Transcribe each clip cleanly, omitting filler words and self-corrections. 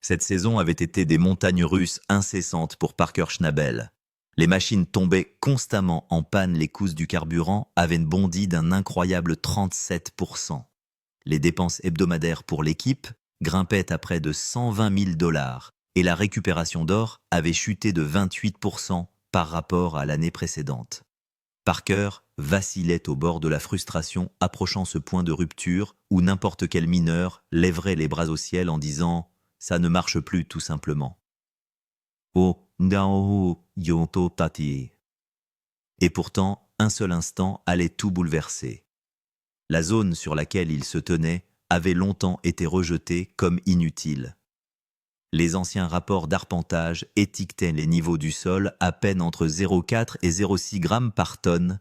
Cette saison avait été des montagnes russes incessantes pour Parker Schnabel. Les machines tombaient constamment en panne, les coûts du carburant avaient bondi d'un incroyable 37%. Les dépenses hebdomadaires pour l'équipe grimpaient à près de 120 000 $ et la récupération d'or avait chuté de 28% par rapport à l'année précédente. Parker vacillait au bord de la frustration, approchant ce point de rupture où n'importe quel mineur lèverait les bras au ciel en disant « ça ne marche plus tout simplement ». Oh, ndao yoto tati. Et pourtant, un seul instant allait tout bouleverser. La zone sur laquelle il se tenait avait longtemps été rejetée comme inutile. Les anciens rapports d'arpentage étiquetaient les niveaux du sol à peine entre 0,4 et 0,6 grammes par tonne,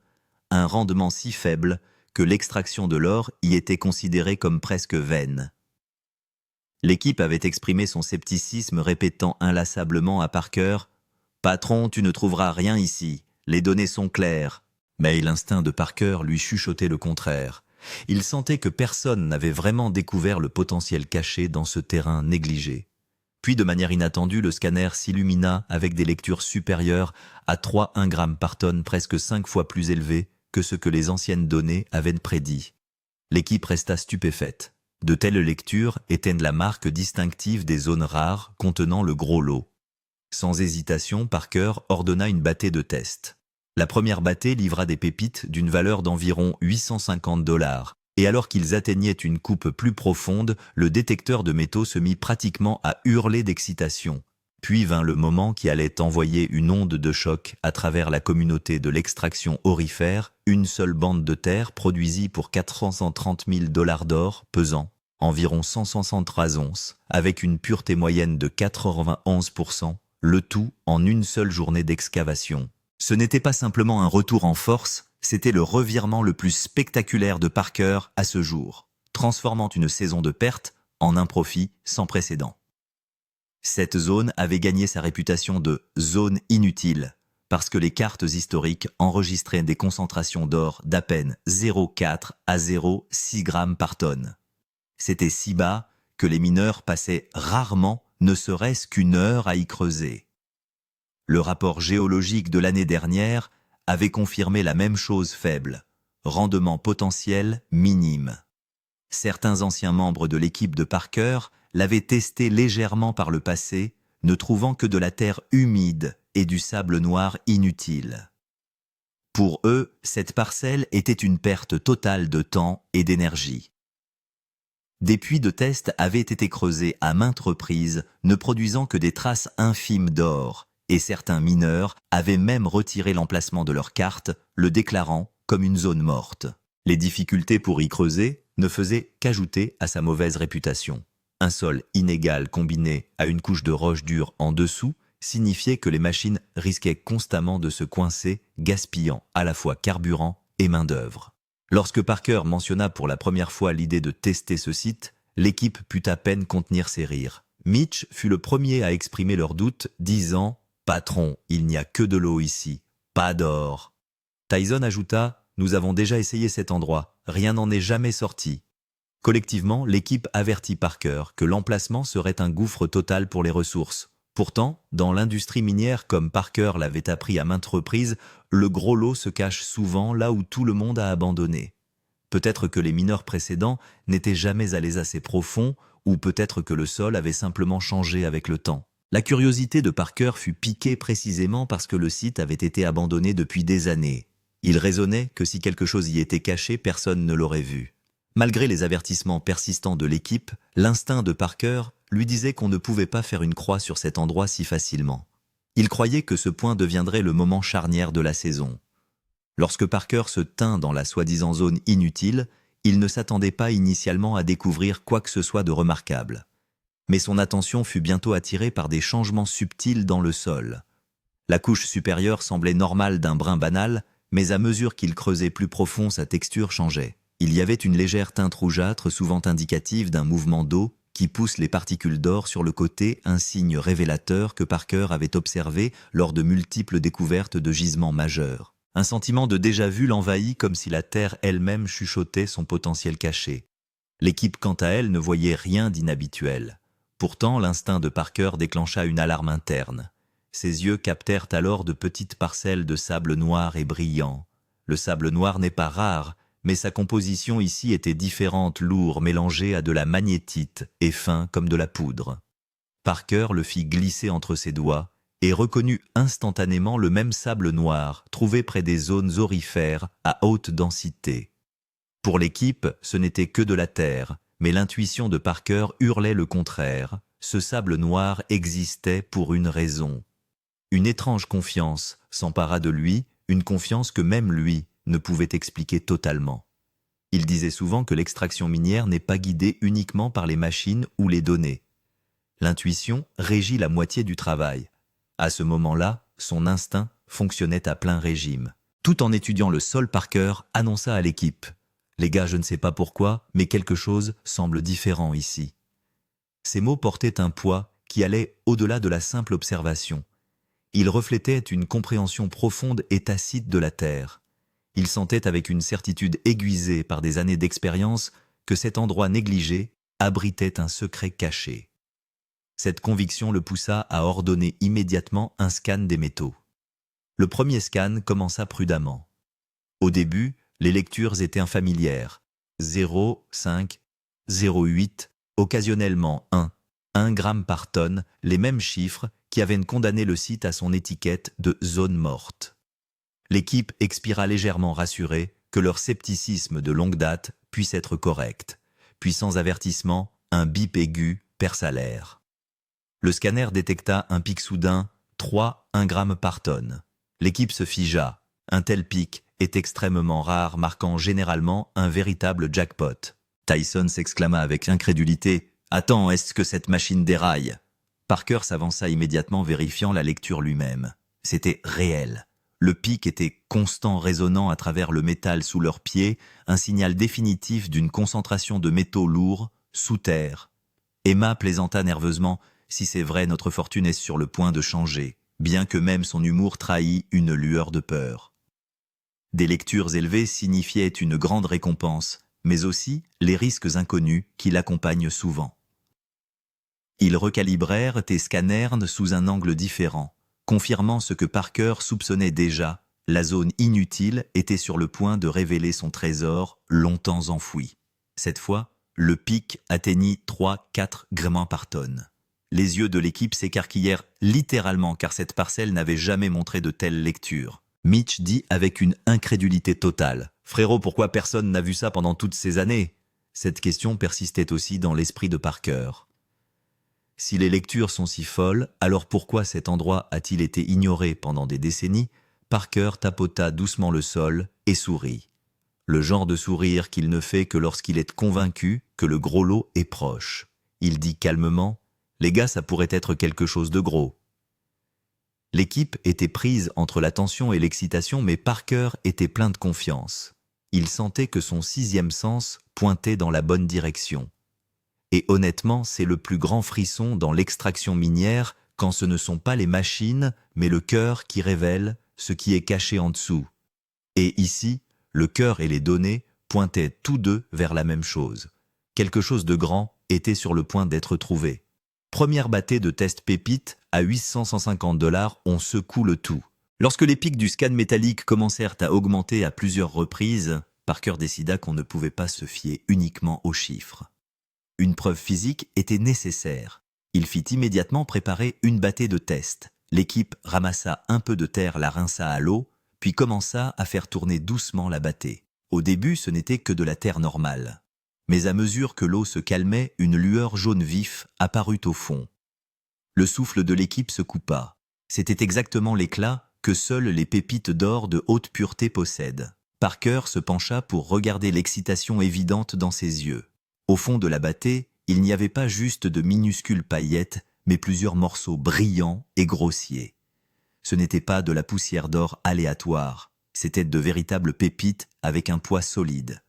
un rendement si faible que l'extraction de l'or y était considérée comme presque vaine. L'équipe avait exprimé son scepticisme, répétant inlassablement à Parker « Patron, tu ne trouveras rien ici, les données sont claires ». Mais l'instinct de Parker lui chuchotait le contraire. Il sentait que personne n'avait vraiment découvert le potentiel caché dans ce terrain négligé. Puis, de manière inattendue, le scanner s'illumina avec des lectures supérieures à 3,1 grammes par tonne, presque 5 fois plus élevées que ce que les anciennes données avaient prédit. L'équipe resta stupéfaite. De telles lectures étaient la marque distinctive des zones rares contenant le gros lot. Sans hésitation, Parker ordonna une battée de test. La première battée livra des pépites d'une valeur d'environ 850 $. Et alors qu'ils atteignaient une coupe plus profonde, le détecteur de métaux se mit pratiquement à hurler d'excitation. Puis vint le moment qui allait envoyer une onde de choc à travers la communauté de l'extraction aurifère. Une seule bande de terre produisit pour 430 000 $ d'or, pesant environ 163 onces, avec une pureté moyenne de 91%, le tout en une seule journée d'excavation. Ce n'était pas simplement un retour en force, c'était le revirement le plus spectaculaire de Parker à ce jour, transformant une saison de pertes en un profit sans précédent. Cette zone avait gagné sa réputation de « zone inutile » parce que les cartes historiques enregistraient des concentrations d'or d'à peine 0,4 à 0,6 grammes par tonne. C'était si bas que les mineurs passaient rarement, ne serait-ce qu'une heure à y creuser. Le rapport géologique de l'année dernière avait confirmé la même chose faible, rendement potentiel minime. Certains anciens membres de l'équipe de Parker l'avaient testé légèrement par le passé, ne trouvant que de la terre humide et du sable noir inutile. Pour eux, cette parcelle était une perte totale de temps et d'énergie. Des puits de test avaient été creusés à maintes reprises, ne produisant que des traces infimes d'or, et certains mineurs avaient même retiré l'emplacement de leur carte, le déclarant comme une zone morte. Les difficultés pour y creuser ne faisaient qu'ajouter à sa mauvaise réputation. Un sol inégal combiné à une couche de roche dure en dessous signifiait que les machines risquaient constamment de se coincer, gaspillant à la fois carburant et main-d'œuvre. Lorsque Parker mentionna pour la première fois l'idée de tester ce site, l'équipe put à peine contenir ses rires. Mitch fut le premier à exprimer leurs doutes, disant « Patron, il n'y a que de l'eau ici, pas d'or ». Tyson ajouta « Nous avons déjà essayé cet endroit, rien n'en est jamais sorti ». Collectivement, l'équipe avertit Parker que l'emplacement serait un gouffre total pour les ressources. Pourtant, dans l'industrie minière, comme Parker l'avait appris à maintes reprises, le gros lot se cache souvent là où tout le monde a abandonné. Peut-être que les mineurs précédents n'étaient jamais allés assez profond, ou peut-être que le sol avait simplement changé avec le temps. La curiosité de Parker fut piquée précisément parce que le site avait été abandonné depuis des années. Il raisonnait que si quelque chose y était caché, personne ne l'aurait vu. Malgré les avertissements persistants de l'équipe, l'instinct de Parker lui disait qu'on ne pouvait pas faire une croix sur cet endroit si facilement. Il croyait que ce point deviendrait le moment charnière de la saison. Lorsque Parker se tint dans la soi-disant zone inutile, il ne s'attendait pas initialement à découvrir quoi que ce soit de remarquable. Mais son attention fut bientôt attirée par des changements subtils dans le sol. La couche supérieure semblait normale d'un brin banal, mais à mesure qu'il creusait plus profond, sa texture changeait. Il y avait une légère teinte rougeâtre, souvent indicative d'un mouvement d'eau, qui pousse les particules d'or sur le côté, un signe révélateur que Parker avait observé lors de multiples découvertes de gisements majeurs. Un sentiment de déjà-vu l'envahit comme si la Terre elle-même chuchotait son potentiel caché. L'équipe, quant à elle, ne voyait rien d'inhabituel. Pourtant, l'instinct de Parker déclencha une alarme interne. Ses yeux captèrent alors de petites parcelles de sable noir et brillant. Le sable noir n'est pas rare, mais sa composition ici était différente, lourd, mélangé à de la magnétite et fin comme de la poudre. Parker le fit glisser entre ses doigts et reconnut instantanément le même sable noir trouvé près des zones aurifères à haute densité. Pour l'équipe, ce n'était que de la terre, mais l'intuition de Parker hurlait le contraire. Ce sable noir existait pour une raison. Une étrange confiance s'empara de lui, une confiance que même lui ne pouvait expliquer totalement. Il disait souvent que l'extraction minière n'est pas guidée uniquement par les machines ou les données. L'intuition régit la moitié du travail. À ce moment-là, son instinct fonctionnait à plein régime. Tout en étudiant le sol, Parker annonça à l'équipe « Les gars, je ne sais pas pourquoi, mais quelque chose semble différent ici. » Ces mots portaient un poids qui allait au-delà de la simple observation. Ils reflétaient une compréhension profonde et tacite de la Terre. Il sentait avec une certitude aiguisée par des années d'expérience que cet endroit négligé abritait un secret caché. Cette conviction le poussa à ordonner immédiatement un scan des métaux. Le premier scan commença prudemment. Au début, les lectures étaient infamilières. 0, 5, 0,8, occasionnellement 1 gramme par tonne, les mêmes chiffres qui avaient condamné le site à son étiquette de zone morte. L'équipe expira légèrement rassurée que leur scepticisme de longue date puisse être correct. Puis sans avertissement, un bip aigu perça l'air. Le scanner détecta un pic soudain, 1 gramme par tonne. L'équipe se figea. Un tel pic est extrêmement rare, marquant généralement un véritable jackpot. Tyson s'exclama avec incrédulité « Attends, est-ce que cette machine déraille ?» Parker s'avança immédiatement, vérifiant la lecture lui-même. C'était réel. Le pic était constant, résonnant à travers le métal sous leurs pieds, un signal définitif d'une concentration de métaux lourds sous terre. Emma plaisanta nerveusement « Si c'est vrai, notre fortune est sur le point de changer », bien que même son humour trahît une lueur de peur. Des lectures élevées signifiaient une grande récompense, mais aussi les risques inconnus qui l'accompagnent souvent. Ils recalibrèrent et scannèrent sous un angle différent, confirmant ce que Parker soupçonnait déjà, la zone inutile était sur le point de révéler son trésor longtemps enfoui. Cette fois, le pic atteignit 3-4 grammes par tonne. Les yeux de l'équipe s'écarquillèrent littéralement car cette parcelle n'avait jamais montré de telles lectures. Mitch dit avec une incrédulité totale « Frérot, pourquoi personne n'a vu ça pendant toutes ces années ?» Cette question persistait aussi dans l'esprit de Parker. Si les lectures sont si folles, alors pourquoi cet endroit a-t-il été ignoré pendant des décennies? Parker tapota doucement le sol et sourit. Le genre de sourire qu'il ne fait que lorsqu'il est convaincu que le gros lot est proche. Il dit calmement « Les gars, ça pourrait être quelque chose de gros. » L'équipe était prise entre la tension et l'excitation, mais Parker était plein de confiance. Il sentait que son sixième sens pointait dans la bonne direction. Et honnêtement, c'est le plus grand frisson dans l'extraction minière quand ce ne sont pas les machines, mais le cœur qui révèle ce qui est caché en dessous. Et ici, le cœur et les données pointaient tous deux vers la même chose. Quelque chose de grand était sur le point d'être trouvé. Première bâtée de test pépite à 800-150 $, on secoue le tout. Lorsque les pics du scan métallique commencèrent à augmenter à plusieurs reprises, Parker décida qu'on ne pouvait pas se fier uniquement aux chiffres. Une preuve physique était nécessaire. Il fit immédiatement préparer une bâtée de test. L'équipe ramassa un peu de terre, la rinça à l'eau, puis commença à faire tourner doucement la bâtée. Au début, ce n'était que de la terre normale. Mais à mesure que l'eau se calmait, une lueur jaune vif apparut au fond. Le souffle de l'équipe se coupa. C'était exactement l'éclat que seules les pépites d'or de haute pureté possèdent. Parker se pencha pour regarder l'excitation évidente dans ses yeux. Au fond de la bâtée, il n'y avait pas juste de minuscules paillettes, mais plusieurs morceaux brillants et grossiers. Ce n'était pas de la poussière d'or aléatoire, c'était de véritables pépites avec un poids solide.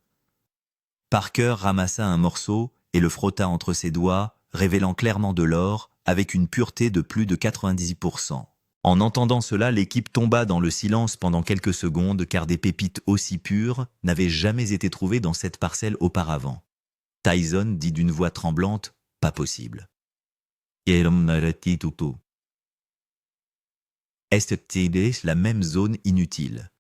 Parker ramassa un morceau et le frotta entre ses doigts, révélant clairement de l'or avec une pureté de plus de 90%. En entendant cela, l'équipe tomba dans le silence pendant quelques secondes car des pépites aussi pures n'avaient jamais été trouvées dans cette parcelle auparavant. Tyson dit d'une voix tremblante « Pas possible ». Est-il la même zone inutile?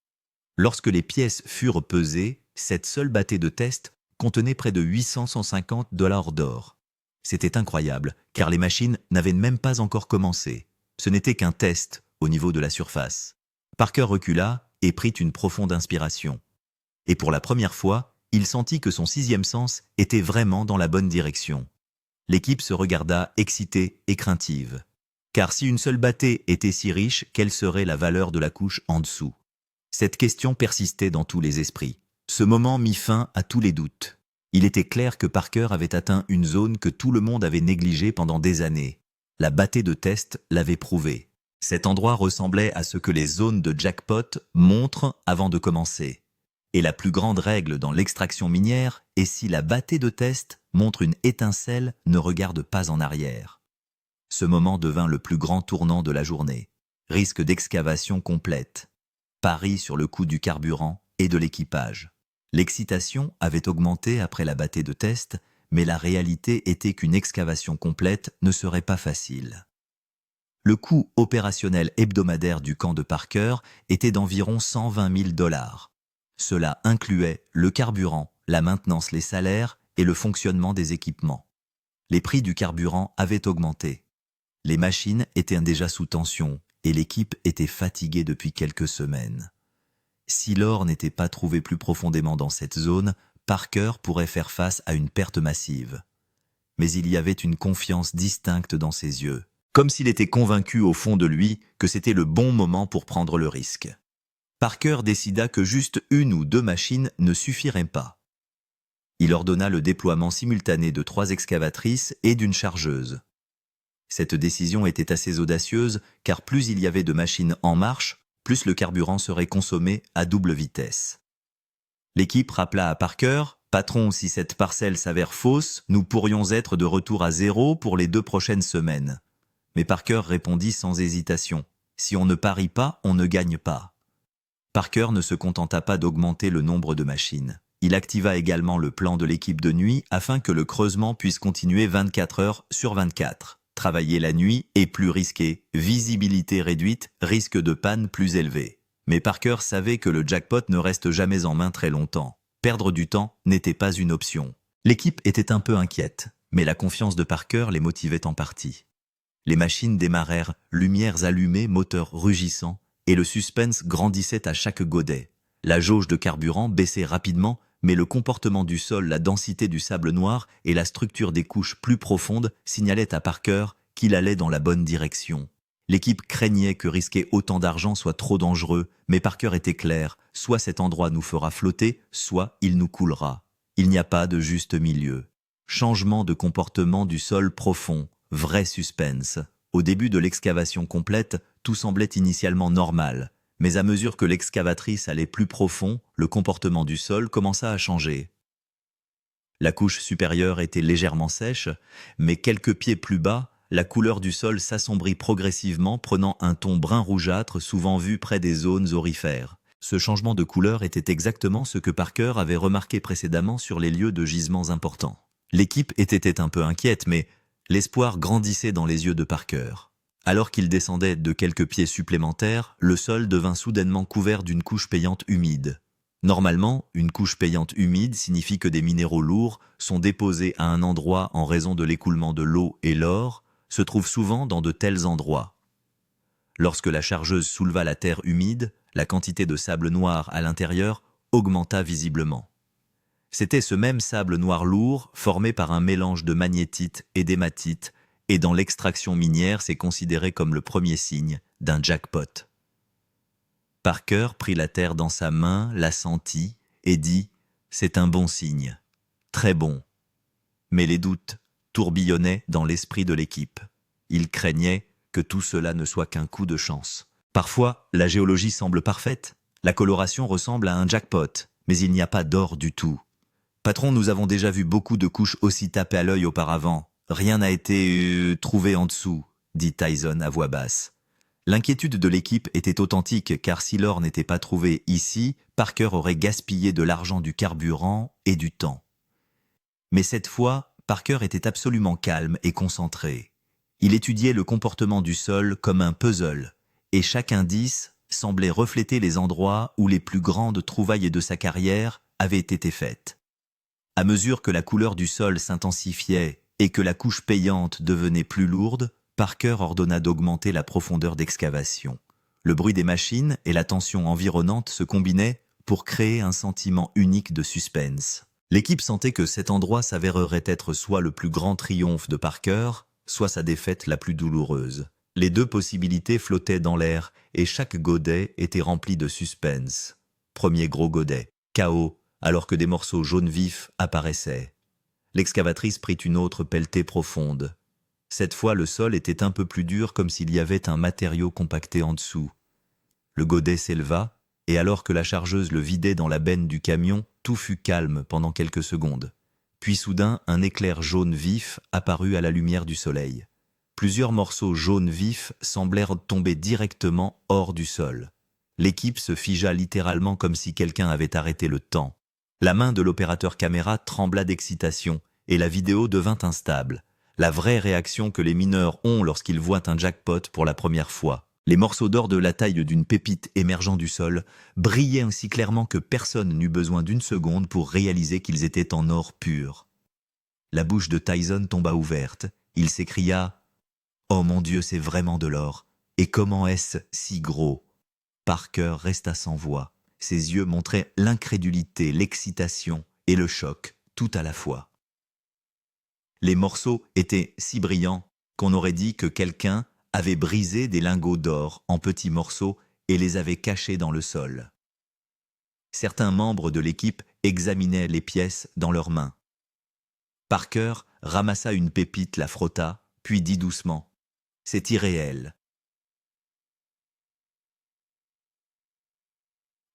Lorsque les pièces furent pesées, cette seule bâtée de test contenait près de 850 dollars d'or. C'était incroyable, car les machines n'avaient même pas encore commencé. Ce n'était qu'un test au niveau de la surface. Parker recula et prit une profonde inspiration. Et pour la première fois, il sentit que son sixième sens était vraiment dans la bonne direction. L'équipe se regarda excitée et craintive. Car si une seule bâtée était si riche, quelle serait la valeur de la couche en dessous? Cette question persistait dans tous les esprits. Ce moment mit fin à tous les doutes. Il était clair que Parker avait atteint une zone que tout le monde avait négligée pendant des années. La bâtée de test l'avait prouvé. Cet endroit ressemblait à ce que les zones de jackpot montrent avant de commencer. Et la plus grande règle dans l'extraction minière est si la bâtée de test montre une étincelle, ne regarde pas en arrière. Ce moment devint le plus grand tournant de la journée. Risque d'excavation complète. Pari sur le coût du carburant et de l'équipage. L'excitation avait augmenté après la bâtée de test, mais la réalité était qu'une excavation complète ne serait pas facile. Le coût opérationnel hebdomadaire du camp de Parker était d'environ 120 000 dollars. Cela incluait le carburant, la maintenance, les salaires et le fonctionnement des équipements. Les prix du carburant avaient augmenté. Les machines étaient déjà sous tension et l'équipe était fatiguée depuis quelques semaines. Si l'or n'était pas trouvé plus profondément dans cette zone, Parker pourrait faire face à une perte massive. Mais il y avait une confiance distincte dans ses yeux, comme s'il était convaincu au fond de lui que c'était le bon moment pour prendre le risque. Parker décida que juste une ou deux machines ne suffiraient pas. Il ordonna le déploiement simultané de 3 excavatrices et d'une chargeuse. Cette décision était assez audacieuse car plus il y avait de machines en marche, plus le carburant serait consommé à double vitesse. L'équipe rappela à Parker « Patron, si cette parcelle s'avère fausse, nous pourrions être de retour à zéro pour les 2 prochaines semaines. » Mais Parker répondit sans hésitation « Si on ne parie pas, on ne gagne pas. » Parker ne se contenta pas d'augmenter le nombre de machines. Il activa également le plan de l'équipe de nuit afin que le creusement puisse continuer 24 heures sur 24. Travailler la nuit est plus risqué, visibilité réduite, risque de panne plus élevé. Mais Parker savait que le jackpot ne reste jamais en main très longtemps. Perdre du temps n'était pas une option. L'équipe était un peu inquiète, mais la confiance de Parker les motivait en partie. Les machines démarrèrent, lumières allumées, moteurs rugissants, et le suspense grandissait à chaque godet. La jauge de carburant baissait rapidement, mais le comportement du sol, la densité du sable noir et la structure des couches plus profondes signalaient à Parker qu'il allait dans la bonne direction. L'équipe craignait que risquer autant d'argent soit trop dangereux, mais Parker était clair, soit cet endroit nous fera flotter, soit il nous coulera. Il n'y a pas de juste milieu. Changement de comportement du sol profond, vrai suspense. Au début de l'excavation complète, tout semblait initialement normal, mais à mesure que l'excavatrice allait plus profond, le comportement du sol commença à changer. La couche supérieure était légèrement sèche, mais quelques pieds plus bas, la couleur du sol s'assombrit progressivement, prenant un ton brun rougeâtre souvent vu près des zones aurifères. Ce changement de couleur était exactement ce que Parker avait remarqué précédemment sur les lieux de gisements importants. L'équipe était un peu inquiète, mais l'espoir grandissait dans les yeux de Parker. Alors qu'il descendait de quelques pieds supplémentaires, le sol devint soudainement couvert d'une couche payante humide. Normalement, une couche payante humide signifie que des minéraux lourds sont déposés à un endroit en raison de l'écoulement de l'eau et l'or, se trouvent souvent dans de tels endroits. Lorsque la chargeuse souleva la terre humide, la quantité de sable noir à l'intérieur augmenta visiblement. C'était ce même sable noir lourd formé par un mélange de magnétite et d'hématite, et dans l'extraction minière, c'est considéré comme le premier signe d'un jackpot. Parker prit la terre dans sa main, la sentit et dit « C'est un bon signe, très bon ». Mais les doutes tourbillonnaient dans l'esprit de l'équipe. Ils craignaient que tout cela ne soit qu'un coup de chance. Parfois, la géologie semble parfaite, la coloration ressemble à un jackpot, mais il n'y a pas d'or du tout. Patron, nous avons déjà vu beaucoup de couches aussi tapées à l'œil auparavant. Rien n'a été trouvé en dessous, dit Tyson à voix basse. L'inquiétude de l'équipe était authentique car si l'or n'était pas trouvé ici, Parker aurait gaspillé de l'argent, du carburant et du temps. Mais cette fois, Parker était absolument calme et concentré. Il étudiait le comportement du sol comme un puzzle, et chaque indice semblait refléter les endroits où les plus grandes trouvailles de sa carrière avaient été faites. À mesure que la couleur du sol s'intensifiait et que la couche payante devenait plus lourde, Parker ordonna d'augmenter la profondeur d'excavation. Le bruit des machines et la tension environnante se combinaient pour créer un sentiment unique de suspense. L'équipe sentait que cet endroit s'avérerait être soit le plus grand triomphe de Parker, soit sa défaite la plus douloureuse. Les deux possibilités flottaient dans l'air et chaque godet était rempli de suspense. Premier gros godet, chaos, alors que des morceaux jaunes vifs apparaissaient. L'excavatrice prit une autre pelletée profonde. Cette fois, le sol était un peu plus dur, comme s'il y avait un matériau compacté en dessous. Le godet s'éleva, et alors que la chargeuse le vidait dans la benne du camion, tout fut calme pendant quelques secondes. Puis soudain, un éclair jaune vif apparut à la lumière du soleil. Plusieurs morceaux jaunes vifs semblèrent tomber directement hors du sol. L'équipe se figea littéralement comme si quelqu'un avait arrêté le temps. La main de l'opérateur caméra trembla d'excitation, et la vidéo devint instable. La vraie réaction que les mineurs ont lorsqu'ils voient un jackpot pour la première fois. Les morceaux d'or de la taille d'une pépite émergeant du sol brillaient aussi clairement que personne n'eut besoin d'une seconde pour réaliser qu'ils étaient en or pur. La bouche de Tyson tomba ouverte. Il s'écria « Oh mon Dieu, c'est vraiment de l'or. Et comment est-ce si gros ?» Parker resta sans voix. Ses yeux montraient l'incrédulité, l'excitation et le choc, tout à la fois. Les morceaux étaient si brillants qu'on aurait dit que quelqu'un avait brisé des lingots d'or en petits morceaux et les avait cachés dans le sol. Certains membres de l'équipe examinaient les pièces dans leurs mains. Parker ramassa une pépite, la frotta, puis dit doucement « C'est irréel ».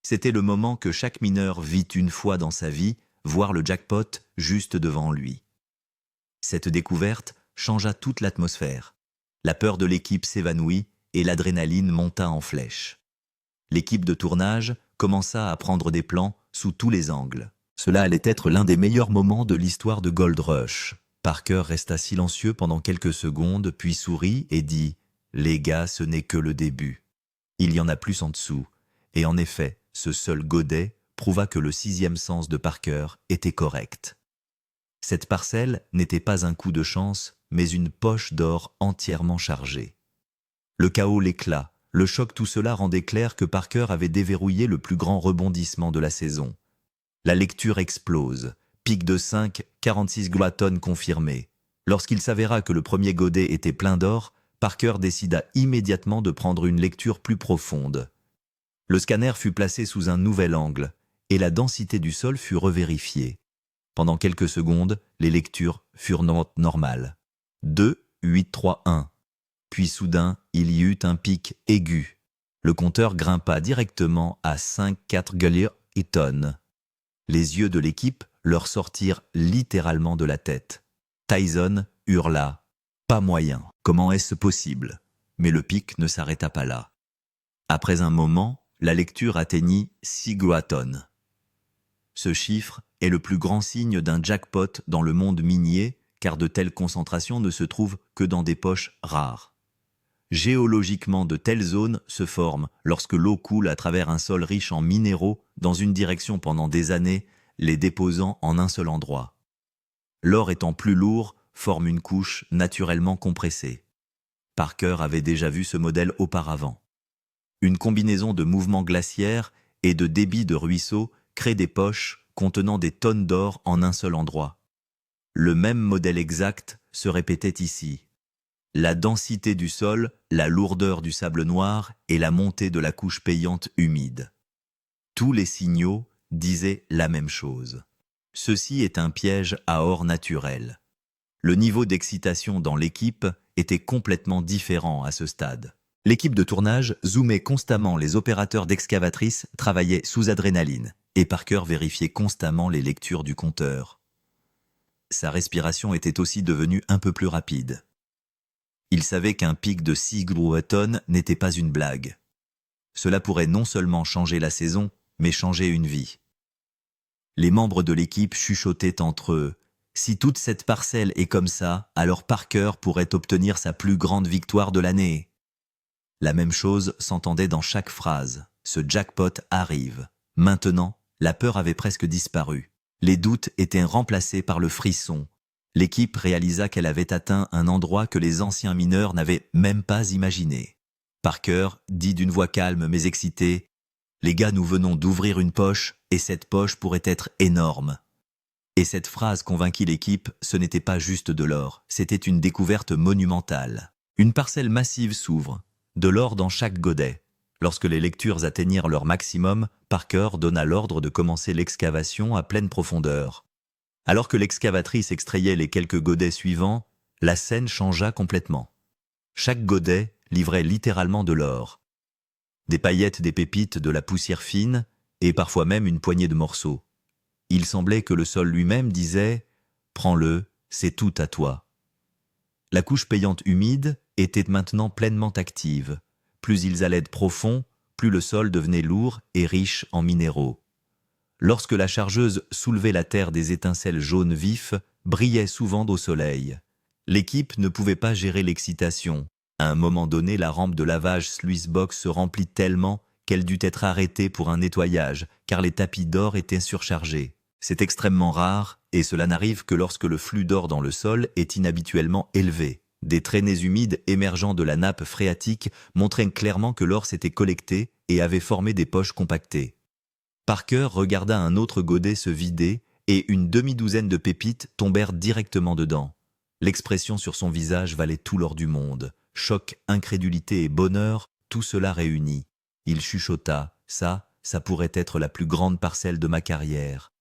C'était le moment que chaque mineur vit une fois dans sa vie, voir le jackpot juste devant lui. Cette découverte changea toute l'atmosphère. La peur de l'équipe s'évanouit et l'adrénaline monta en flèche. L'équipe de tournage commença à prendre des plans sous tous les angles. Cela allait être l'un des meilleurs moments de l'histoire de Gold Rush. Parker resta silencieux pendant quelques secondes, puis sourit et dit « Les gars, ce n'est que le début. Il y en a plus en dessous. » Et en effet, ce seul godet prouva que le sixième sens de Parker était correct. Cette parcelle n'était pas un coup de chance, mais une poche d'or entièrement chargée. Le chaos, l'éclat, le choc, tout cela rendait clair que Parker avait déverrouillé le plus grand rebondissement de la saison. La lecture explose. Pic de 5, 46 glotonnes confirmées. Lorsqu'il s'avéra que le premier godet était plein d'or, Parker décida immédiatement de prendre une lecture plus profonde. Le scanner fut placé sous un nouvel angle, et la densité du sol fut revérifiée. Pendant quelques secondes, les lectures furent normales. 2, 8, 3, 1. Puis soudain, il y eut un pic aigu. Le compteur grimpa directement à 5, 4 tonnes. Les yeux de l'équipe leur sortirent littéralement de la tête. Tyson hurla « Pas moyen, comment est-ce possible ?» Mais le pic ne s'arrêta pas là. Après un moment, la lecture atteignit 6 glotonnes. Ce chiffre est le plus grand signe d'un jackpot dans le monde minier, car de telles concentrations ne se trouvent que dans des poches rares. Géologiquement, de telles zones se forment lorsque l'eau coule à travers un sol riche en minéraux dans une direction pendant des années, les déposant en un seul endroit. L'or étant plus lourd, forme une couche naturellement compressée. Parker avait déjà vu ce modèle auparavant. Une combinaison de mouvements glaciaires et de débits de ruisseaux crée des poches contenant des tonnes d'or en un seul endroit. Le même modèle exact se répétait ici. La densité du sol, la lourdeur du sable noir et la montée de la couche payante humide. Tous les signaux disaient la même chose. Ceci est un piège à or naturel. Le niveau d'excitation dans l'équipe était complètement différent à ce stade. L'équipe de tournage zoomait constamment, les opérateurs d'excavatrices travaillaient sous adrénaline et Parker vérifiait constamment les lectures du compteur. Sa respiration était aussi devenue un peu plus rapide. Il savait qu'un pic de 6 glotonnes n'était pas une blague. Cela pourrait non seulement changer la saison, mais changer une vie. Les membres de l'équipe chuchotaient entre eux Si toute cette parcelle est comme ça, alors Parker pourrait obtenir sa plus grande victoire de l'année. La même chose s'entendait dans chaque phrase. Ce jackpot arrive. Maintenant, la peur avait presque disparu. Les doutes étaient remplacés par le frisson. L'équipe réalisa qu'elle avait atteint un endroit que les anciens mineurs n'avaient même pas imaginé. Parker dit d'une voix calme mais excitée, « Les gars, nous venons d'ouvrir une poche et cette poche pourrait être énorme. » Et cette phrase convainquit l'équipe, ce n'était pas juste de l'or, c'était une découverte monumentale. Une parcelle massive s'ouvre, de l'or dans chaque godet. Lorsque les lectures atteignirent leur maximum, Parker donna l'ordre de commencer l'excavation à pleine profondeur. Alors que l'excavatrice extrayait les quelques godets suivants, la scène changea complètement. Chaque godet livrait littéralement de l'or. Des paillettes, des pépites, de la poussière fine, et parfois même une poignée de morceaux. Il semblait que le sol lui-même disait « Prends-le, c'est tout à toi ». La couche payante humide était maintenant pleinement active. Plus ils allaient de profond, plus le sol devenait lourd et riche en minéraux. Lorsque la chargeuse soulevait la terre, des étincelles jaunes vifs brillaient souvent au soleil. L'équipe ne pouvait pas gérer l'excitation. À un moment donné, la rampe de lavage Sluice Box se remplit tellement qu'elle dut être arrêtée pour un nettoyage, car les tapis d'or étaient surchargés. C'est extrêmement rare, et cela n'arrive que lorsque le flux d'or dans le sol est inhabituellement élevé. Des traînées humides émergeant de la nappe phréatique montraient clairement que l'or s'était collecté et avait formé des poches compactées. Parker regarda un autre godet se vider et une demi-douzaine de pépites tombèrent directement dedans. L'expression sur son visage valait tout l'or du monde. Choc, incrédulité et bonheur, tout cela réuni. Il chuchota, ça pourrait être la plus grande parcelle de ma carrière.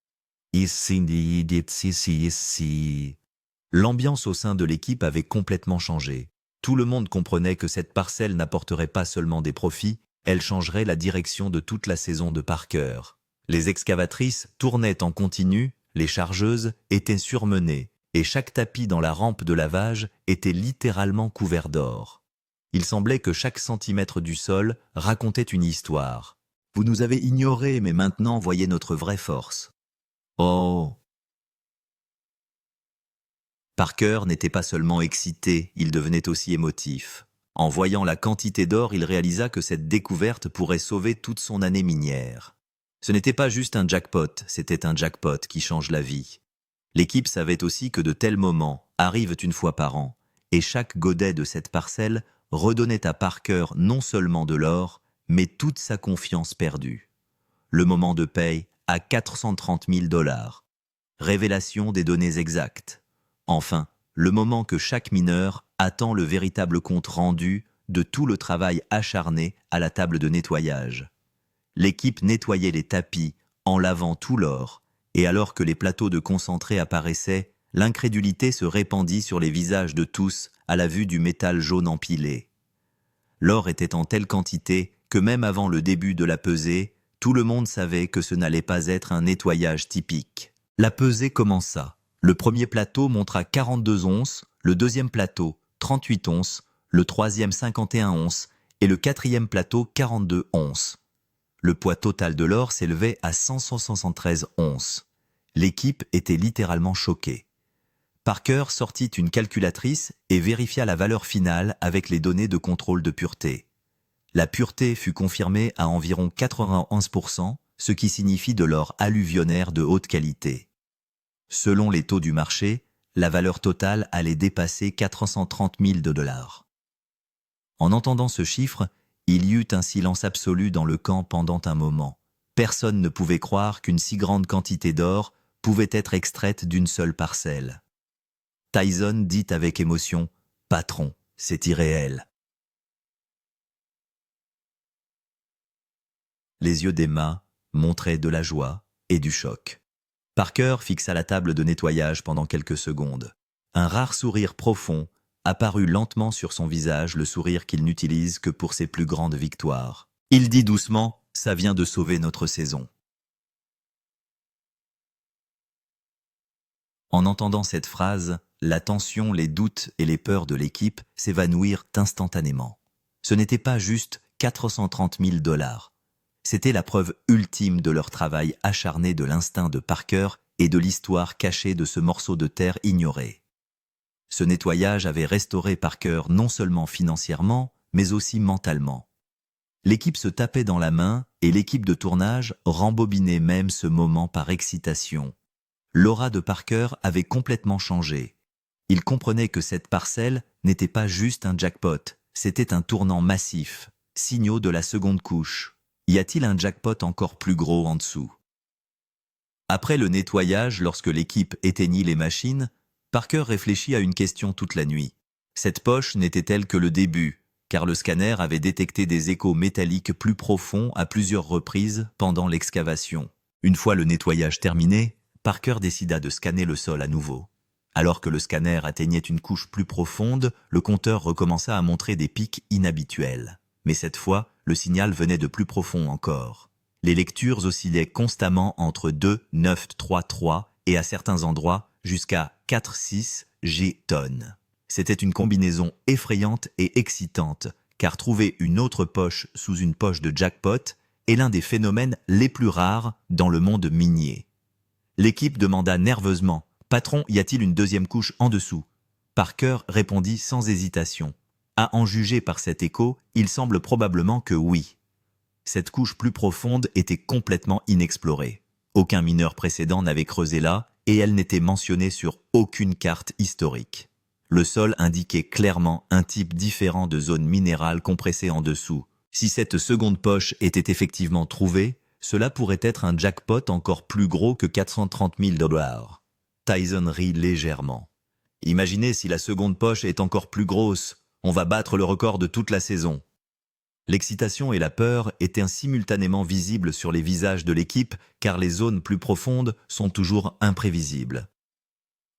L'ambiance au sein de l'équipe avait complètement changé. Tout le monde comprenait que cette parcelle n'apporterait pas seulement des profits, elle changerait la direction de toute la saison de Parker. Les excavatrices tournaient en continu, les chargeuses étaient surmenées, et chaque tapis dans la rampe de lavage était littéralement couvert d'or. Il semblait que chaque centimètre du sol racontait une histoire. « Vous nous avez ignorés, mais maintenant voyez notre vraie force. » Oh! Parker n'était pas seulement excité, il devenait aussi émotif. En voyant la quantité d'or, il réalisa que cette découverte pourrait sauver toute son année minière. Ce n'était pas juste un jackpot, c'était un jackpot qui change la vie. L'équipe savait aussi que de tels moments arrivent une fois par an, et chaque godet de cette parcelle redonnait à Parker non seulement de l'or, mais toute sa confiance perdue. Le moment de paye à 430 000 $. Révélation des données exactes. Enfin, le moment que chaque mineur attend le véritable compte rendu de tout le travail acharné à la table de nettoyage. L'équipe nettoyait les tapis en lavant tout l'or, et alors que les plateaux de concentré apparaissaient, l'incrédulité se répandit sur les visages de tous à la vue du métal jaune empilé. L'or était en telle quantité que même avant le début de la pesée, tout le monde savait que ce n'allait pas être un nettoyage typique. La pesée commença. Le premier plateau montra 42 onces, le deuxième plateau 38 onces, le troisième 51 onces et le quatrième plateau 42 onces. Le poids total de l'or s'élevait à 173 onces. L'équipe était littéralement choquée. Parker sortit une calculatrice et vérifia la valeur finale avec les données de contrôle de pureté. La pureté fut confirmée à environ 91%, ce qui signifie de l'or alluvionnaire de haute qualité. Selon les taux du marché, la valeur totale allait dépasser 430 000 $. En entendant ce chiffre, il y eut un silence absolu dans le camp pendant un moment. Personne ne pouvait croire qu'une si grande quantité d'or pouvait être extraite d'une seule parcelle. Tyson dit avec émotion « Patron, c'est irréel ». Les yeux d'Emma montraient de la joie et du choc. Parker fixa la table de nettoyage pendant quelques secondes. Un rare sourire profond apparut lentement sur son visage, le sourire qu'il n'utilise que pour ses plus grandes victoires. Il dit doucement « Ça vient de sauver notre saison ». En entendant cette phrase, la tension, les doutes et les peurs de l'équipe s'évanouirent instantanément. Ce n'était pas juste 430 000 $. C'était la preuve ultime de leur travail acharné, de l'instinct de Parker et de l'histoire cachée de ce morceau de terre ignoré. Ce nettoyage avait restauré Parker non seulement financièrement, mais aussi mentalement. L'équipe se tapait dans la main et l'équipe de tournage rembobinait même ce moment par excitation. L'aura de Parker avait complètement changé. Il comprenait que cette parcelle n'était pas juste un jackpot, c'était un tournant massif, signaux de la seconde couche. Y a-t-il un jackpot encore plus gros en dessous? Après le nettoyage, lorsque l'équipe éteignit les machines, Parker réfléchit à une question toute la nuit. Cette poche n'était-elle que le début, car le scanner avait détecté des échos métalliques plus profonds à plusieurs reprises pendant l'excavation. Une fois le nettoyage terminé, Parker décida de scanner le sol à nouveau. Alors que le scanner atteignait une couche plus profonde, le compteur recommença à montrer des pics inhabituels. Mais cette fois, le signal venait de plus profond encore. Les lectures oscillaient constamment entre 2, 9, 3, 3 et à certains endroits jusqu'à 4, 6 G-tonnes. C'était une combinaison effrayante et excitante, car trouver une autre poche sous une poche de jackpot est l'un des phénomènes les plus rares dans le monde minier. L'équipe demanda nerveusement « Patron, y a-t-il une deuxième couche en dessous ?» Parker répondit sans hésitation. À en juger par cet écho, il semble probablement que oui. Cette couche plus profonde était complètement inexplorée. Aucun mineur précédent n'avait creusé là et elle n'était mentionnée sur aucune carte historique. Le sol indiquait clairement un type différent de zone minérale compressée en dessous. Si cette seconde poche était effectivement trouvée, cela pourrait être un jackpot encore plus gros que 430 000 $. Tyson rit légèrement. Imaginez si la seconde poche est encore plus grosse, on va battre le record de toute la saison. L'excitation et la peur étaient simultanément visibles sur les visages de l'équipe car les zones plus profondes sont toujours imprévisibles.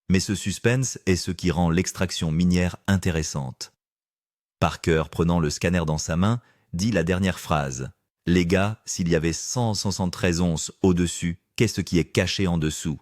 Mais ce suspense est ce qui rend l'extraction minière intéressante. Parker, prenant le scanner dans sa main, dit la dernière phrase. « Les gars, s'il y avait 173 onces au-dessus, qu'est-ce qui est caché en dessous ?»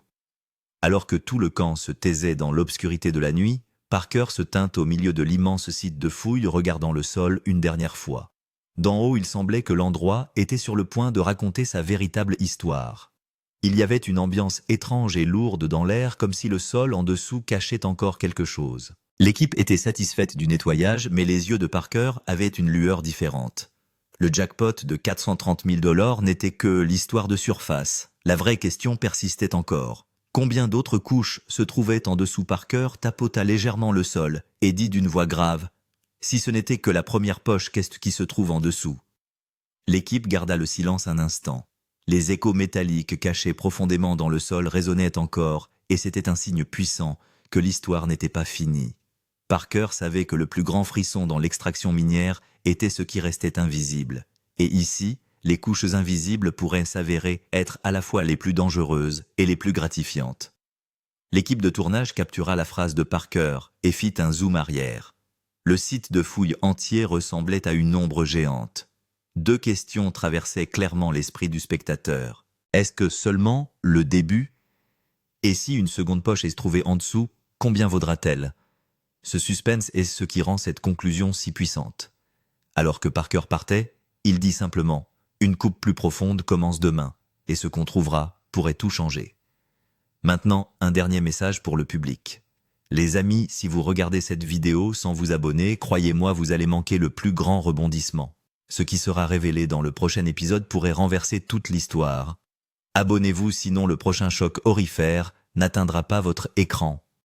Alors que tout le camp se taisait dans l'obscurité de la nuit, Parker se tint au milieu de l'immense site de fouilles regardant le sol une dernière fois. D'en haut, il semblait que l'endroit était sur le point de raconter sa véritable histoire. Il y avait une ambiance étrange et lourde dans l'air, comme si le sol en dessous cachait encore quelque chose. L'équipe était satisfaite du nettoyage, mais les yeux de Parker avaient une lueur différente. Le jackpot de 430 000 $ n'était que l'histoire de surface. La vraie question persistait encore. Combien d'autres couches se trouvaient en dessous? Parker tapota légèrement le sol et dit d'une voix grave. Si ce n'était que la première poche, qu'est-ce qui se trouve en dessous? L'équipe garda le silence un instant. Les échos métalliques cachés profondément dans le sol résonnaient encore, et c'était un signe puissant que l'histoire n'était pas finie. Parker savait que le plus grand frisson dans l'extraction minière était ce qui restait invisible. Et ici, les couches invisibles pourraient s'avérer être à la fois les plus dangereuses et les plus gratifiantes. L'équipe de tournage captura la phrase de Parker et fit un zoom arrière. Le site de fouilles entier ressemblait à une ombre géante. Deux questions traversaient clairement l'esprit du spectateur. Est-ce que seulement le début? Et si une seconde poche est trouvée en dessous, combien vaudra-t-elle? Ce suspense est ce qui rend cette conclusion si puissante. Alors que Parker partait, il dit simplement « Une coupe plus profonde commence demain, et ce qu'on trouvera pourrait tout changer. » Maintenant, un dernier message pour le public. Les amis, si vous regardez cette vidéo sans vous abonner, croyez-moi, vous allez manquer le plus grand rebondissement. Ce qui sera révélé dans le prochain épisode pourrait renverser toute l'histoire. Abonnez-vous, sinon le prochain choc aurifère n'atteindra pas votre écran.